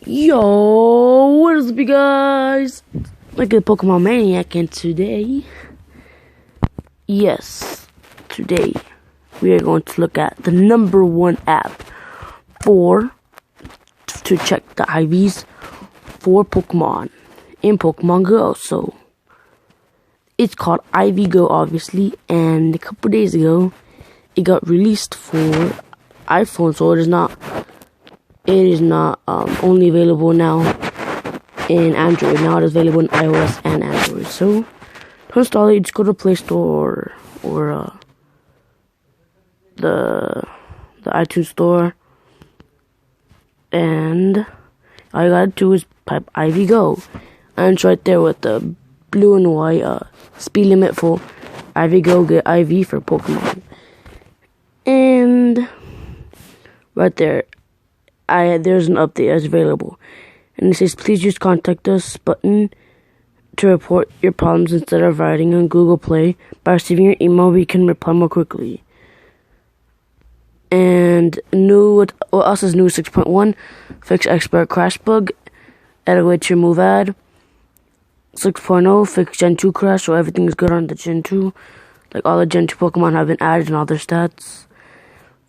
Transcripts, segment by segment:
Yo, what is up, you guys? Like a Pokemon Maniac, and today, we are going to look at the #1 app to check the IVs for Pokemon in Pokemon Go. So it's called IV Go, obviously, and a couple days ago, it got released for iPhone, so it is not only available now in Android. Now it is available in iOS and Android. So to install it, you just go to the Play Store or the iTunes Store, and all you gotta do is type IV Go, and it's right there with the blue and white speed limit for IV Go. Get IV for Pokemon, and right there, there's an update that's available, and it says please use contact us button to report your problems instead of writing on Google Play. By receiving your email, we can reply more quickly. And new 6.1, fix expert crash bug, add away to your move ad. 6.0, fix Gen 2 crash, so everything is good on the Gen 2. Like all the Gen 2 Pokemon have been added and all their stats.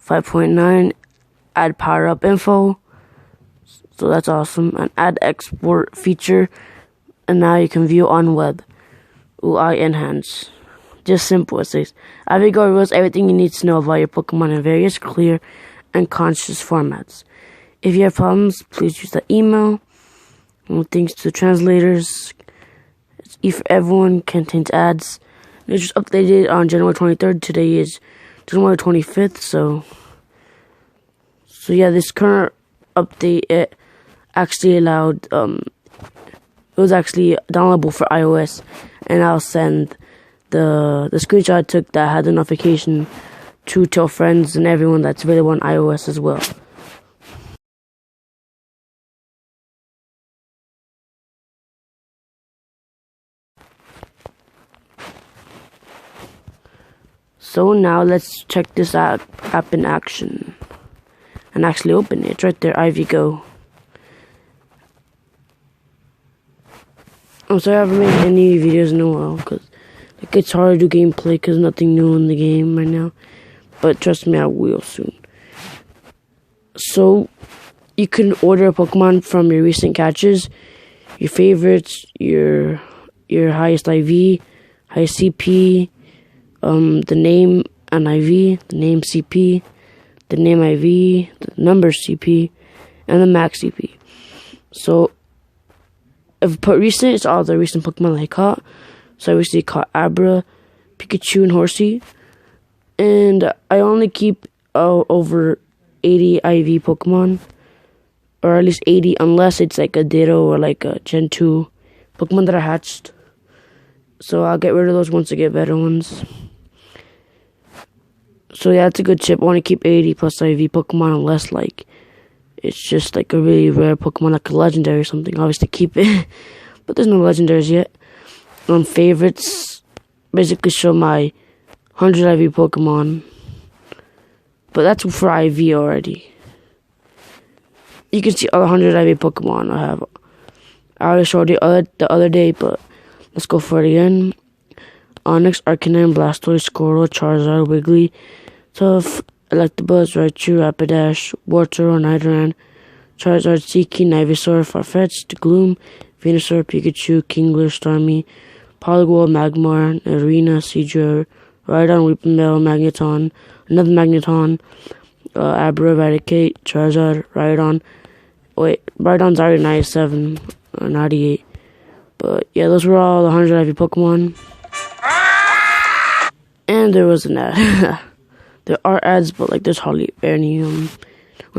5.9, add power up info, so that's awesome. And add export feature, and now you can view on web. UI enhance. Just simple, it says. IV Go reveals everything you need to know about your Pokemon in various clear and conscious formats. If you have problems, please use the email. And thanks to the translators, it's E for everyone, contains ads. It was just updated on January 23rd. Today is January 25th, so yeah, this current update, it actually allowed, it was actually downloadable for iOS, and I'll send the screenshot I took that had the notification to tell friends and everyone that's available on iOS as well. So now let's check this app in action. And actually open it. It's right there, IV Go. I'm sorry I haven't made any videos in a while, because it's hard to do gameplay because nothing new in the game right now. But trust me, I will soon. So you can order a Pokemon from your recent catches, your favorites, your highest IV, highest CP, the name and IV, the name CP, the name IV, the number CP, and the max CP. So if I put recent, it's all the recent Pokemon that I caught. So I recently caught Abra, Pikachu, and Horsey. And I only keep over 80 IV Pokemon, or at least 80, unless it's like a Ditto or like a Gen 2 Pokemon that I hatched. So I'll get rid of those once I get better ones. So yeah, it's a good tip. I want to keep 80 plus IV Pokemon, unless like it's just like a really rare Pokemon, like a legendary or something. Obviously keep it, but there's no legendaries yet. Favorites basically show my 100 IV Pokemon, but that's for IV already. You can see all the 100 IV Pokemon I have. I already showed it the other day, but let's go for it again. Onyx, Arcanine, Blastoise, Squirtle, Charizard, Wiggly, Tough, Electabuzz, Raichu, Rapidash, Wartortle, Nidoran, Charizard, Seiki, Ivysaur, Farfetch'd, Gloom, Venusaur, Pikachu, Kingler, Starmie, Poliwhirl, Magmar, Arena, Seadra, Rhydon, Weepinbell, Magneton, another Magneton, Abra, Eradicate, Charizard, Rhydon. Wait, Rhydon's already 97 or 98. But yeah, those were all the 100 IV Pokemon. And there was an ad. There are ads, but like there's hardly any when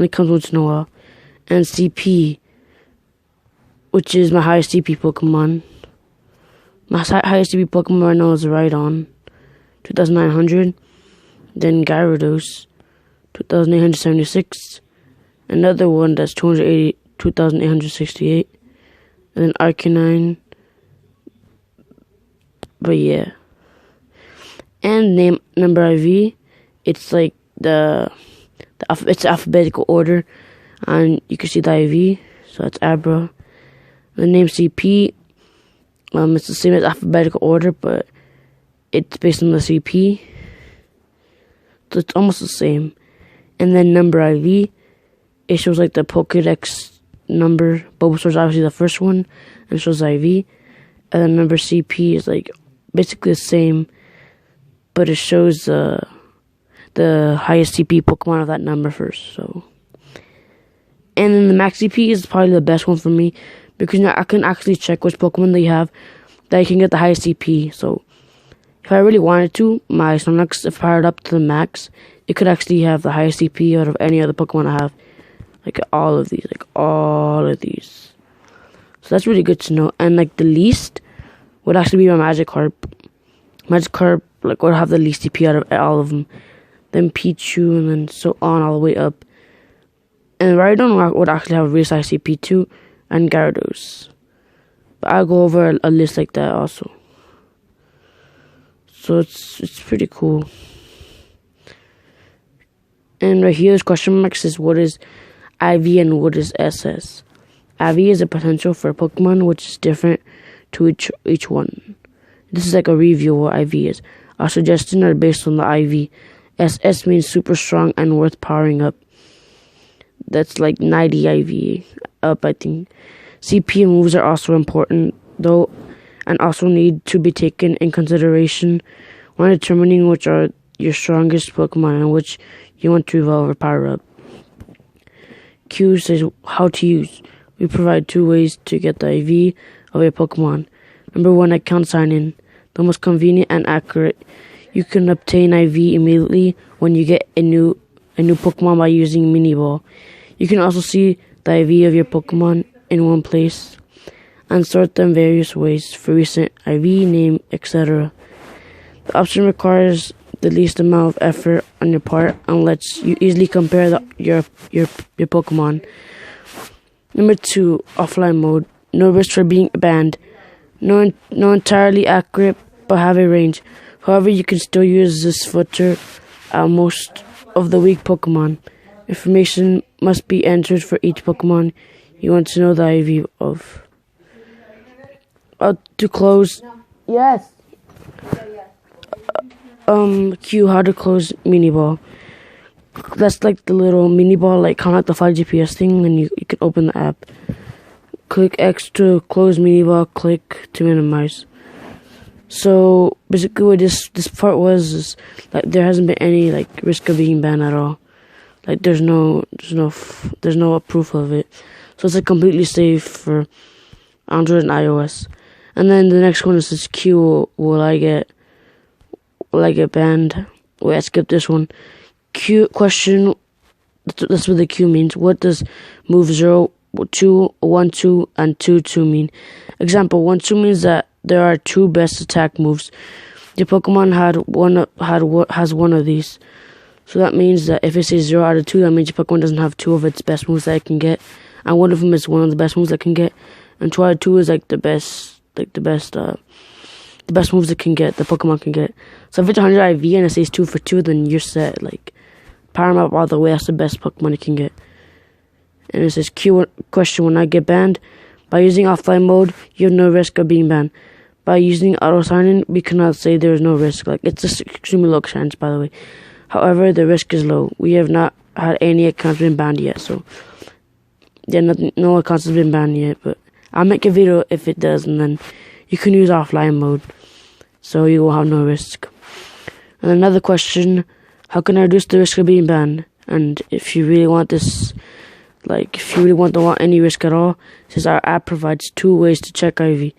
it comes once in a while. And CP, which is my highest CP Pokemon. My highest CP Pokemon right now is Rhydon, 2,900. Then Gyarados, 2,876. Another one that's 2,868. And then Arcanine. But yeah. And number IV, it's like it's alphabetical order, and you can see the IV. So that's Abra. The name CP, it's the same as alphabetical order, but it's based on the CP. So it's almost the same. And then number IV, it shows like the Pokédex number. Bulbasaur is obviously the first one, and it shows IV. And then number CP is like basically the same, but it shows the highest CP Pokemon of that number first. So, and then the max CP is probably the best one for me, because now I can actually check which Pokemon they have that I can get the highest CP. So if I really wanted to, my Snorlax, if powered up to the max, it could actually have the highest CP out of any other Pokemon I have. Like all of these. So that's really good to know. And like the least would actually be my Magikarp. Magikarp like would have the least CP out of all of them. Then Pichu, and then so on all the way up. And Rhydon would actually have a really high CP too, and Gyarados. But I'll go over a list like that also. So it's pretty cool. And right here, this question mark says what is IV and what is SS. IV is a potential for a Pokemon, which is different to each one. This is like a review of what IV is. Our suggestions are based on the IV. SS means super strong and worth powering up. That's like 90 IV up, I think. CP and moves are also important, though, and also need to be taken in consideration when determining which are your strongest Pokemon and which you want to evolve or power up. Q says how to use. We provide 2 ways to get the IV of a Pokemon. Number 1, account sign-in. The most convenient and accurate. You can obtain IV immediately when you get a new Pokemon by using Mini Ball. You can also see the IV of your Pokemon in one place and sort them various ways for recent IV, name, etc. The option requires the least amount of effort on your part and lets you easily compare your Pokemon. Number 2, offline mode. No risk for being banned. No entirely accurate, but have a range. However, you can still use this filter at most of the weak Pokemon. Information must be entered for each Pokemon you want to know the IV of. To close. Yes. Q, how to close Mini Ball. That's like the little Mini Ball, like kind of like the 5 GPS thing, and you can open the app. Click X to close Mini Ball, click to minimize. So basically what this part was is like there hasn't been any like risk of being banned at all. Like there's no proof of it. So it's like completely safe for Android and iOS. And then the next one is this Q, will I get banned? Wait, I skipped this one. Q question, that's what the Q means. What does move 0, 2, 1, 2, and 2, 2 mean? Example, 1, 2 means that there are 2 best attack moves. Your Pokemon has one of these. So that means that if it says 0 out of 2, that means your Pokemon doesn't have 2 of its best moves that it can get. And one of them is one of the best moves that it can get. And 2 out of 2 is like the best moves it can get, the Pokemon can get. So if it's 100 IV and it says 2 for 2, then you're set. Like, power them up all the way. That's the best Pokemon it can get. And it says Q question, when I get banned, by using offline mode, you have no risk of being banned. By using auto sign-in, we cannot say there is no risk. Like, it's just extremely low chance, by the way. However, the risk is low. We have not had any accounts been banned yet, so yeah, no accounts has been banned yet. But I'll make a video if it does, and then you can use offline mode, so you will have no risk. And another question: how can I reduce the risk of being banned? And if you really want this, like if you really don't want any risk at all, it says our app provides 2 ways to check IV.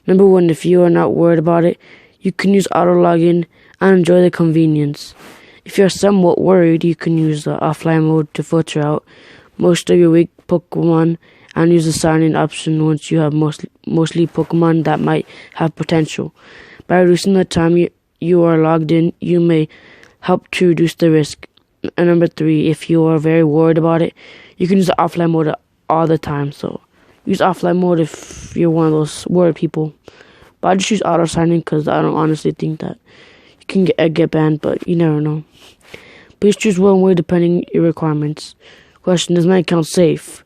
Number 1, if you are not worried about it, you can use auto login and enjoy the convenience. If you're somewhat worried, you can use the offline mode to filter out most of your weak Pokemon and use the sign-in option once you have mostly Pokemon that might have potential. By reducing the time you are logged in, you may help to reduce the risk. And number 3, if you are very worried about it, you can use the offline mode all the time. So use offline mode if you're one of those worried people. But I just use auto sign-in because I don't honestly think that you can get banned, but you never know. Please choose one way depending on your requirements. Question: is my account safe?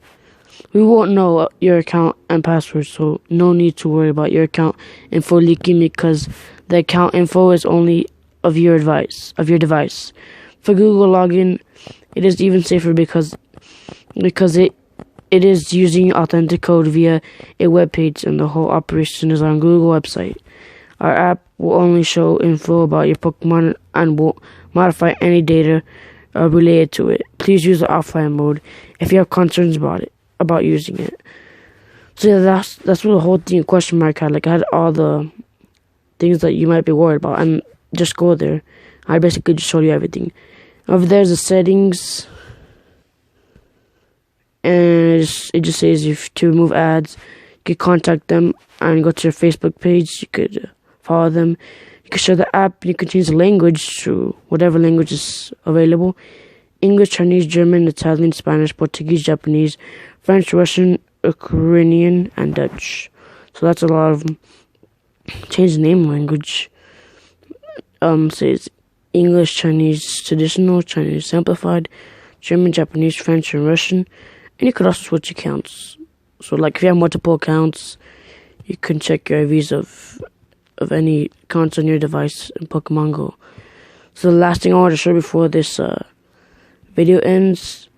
We won't know your account and password, so no need to worry about your account info leaking because the account info is only of your device. For Google login, it is even safer because it is using authentic code via a web page, and the whole operation is on Google website. Our app will only show info about your Pokemon and won't modify any data related to it. Please use the offline mode if you have concerns about using it. So yeah, that's what the whole thing question mark had. Like I had all the things that you might be worried about, and just go there. I basically just showed you everything. Over there's the settings, and it just says if to remove ads, you could contact them and go to their Facebook page. You could follow them. You could share the app. You could change the language to whatever language is available: English, Chinese, German, Italian, Spanish, Portuguese, Japanese, French, Russian, Ukrainian, and Dutch. So that's a lot of them. Change the name language. Says English, Chinese traditional, Chinese simplified, German, Japanese, French, and Russian. And you could also switch accounts. So like if you have multiple accounts, you can check your IVs of any accounts on your device in Pokemon Go. So the last thing I want to show before this video ends,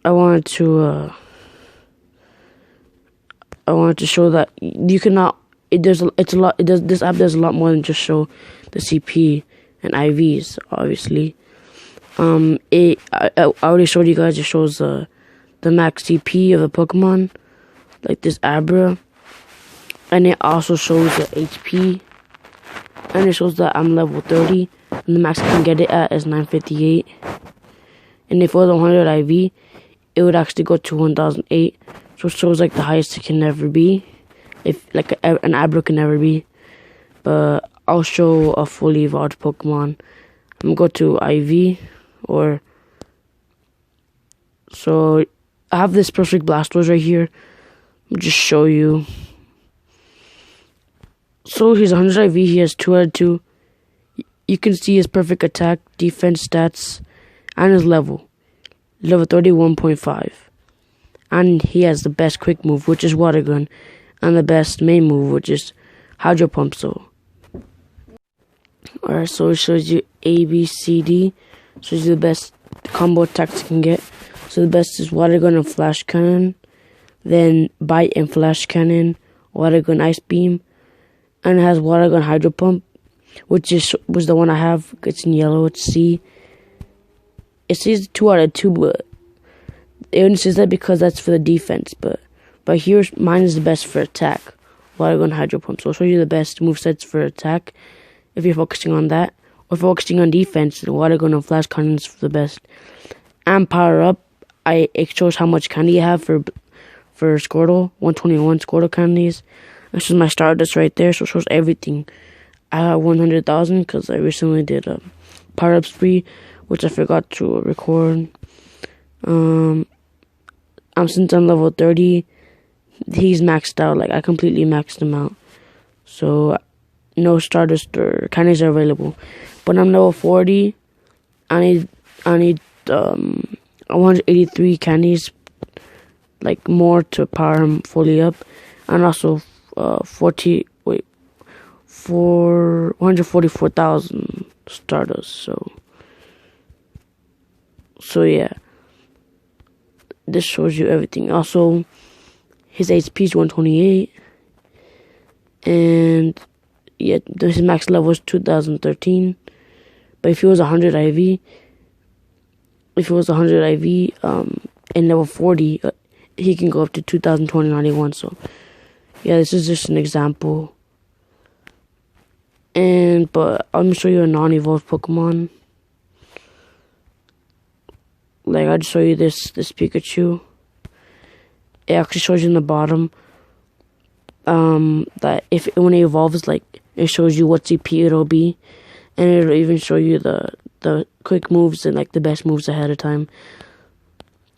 I wanted to show that you cannot. This app does a lot more than just show the CP and IVs. Obviously, I already showed you guys. It shows the max CP of a Pokemon, like this Abra, and it also shows the HP, and it shows that I'm level 30, and the max I can get it at is 958. And if it was 100 IV, it would actually go to 1008. So it shows like the highest it can never be. If like an Abra can never be. But I'll show a fully evolved Pokemon. I'm gonna go to IV, or so I have this perfect Blastoise right here. I'll just show you. So he's 100 IV, he has 2 out of 2. You can see his perfect attack, defense stats, and his level 31.5. And he has the best quick move, which is Water Gun, and the best main move, which is Hydro Pump. So alright, so it shows you A, B, C, D. Shows you the best combo attacks you can get. So the best is Water Gun and Flash Cannon, then Bite and Flash Cannon, Water Gun Ice Beam, and it has Water Gun Hydro Pump, which was the one I have. It's in yellow. It's C. It says 2 out of 2, but it only says that because that's for the defense. But here, mine is the best for attack. Water Gun Hydro Pump. So I'll show you the best movesets for attack if you're focusing on that. Or focusing on defense, the Water Gun and Flash Cannon is the best. And Power Up, it shows how much candy you have for Squirtle. 121 Squirtle candies. This is my Stardust right there, so it shows everything. I have 100,000 because I recently did a Power Up spree, which I forgot to record. Since I'm level 30, he's maxed out. Like I completely maxed him out. So no Stardust or candies are available. But I'm level 40. I need 183 candies, more to power him fully up, and also 144,000 Stardust. So yeah, this shows you everything. Also, his HP is 128, and yeah, his max level is 2013. But if he was 100 IV, and level 40, he can go up to 2091. So yeah, this is just an example. But I'm gonna show you a non-evolved Pokemon. Like I'd show you this Pikachu. It actually shows you in the bottom that when it evolves, it shows you what CP it'll be, and it'll even show you the quick moves and the best moves ahead of time.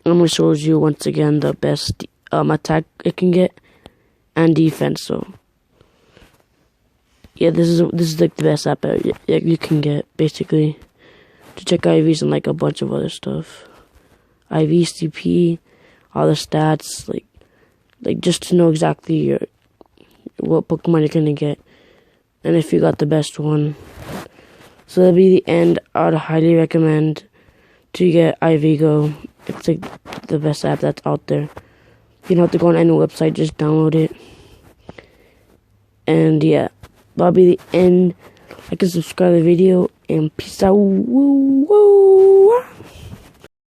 And it shows you once again the best attack it can get and defense. So yeah, this is the best app you can get basically to check IVs and a bunch of other stuff. IV, CP, all the stats, like just to know exactly what Pokemon you're gonna get, and if you got the best one. So that'll be the end. I would highly recommend to get iVigo. It's like the best app that's out there. You don't have to go on any website, just download it. And yeah, that'll be the end. Like and subscribe to the video, and peace out. Woo, woo.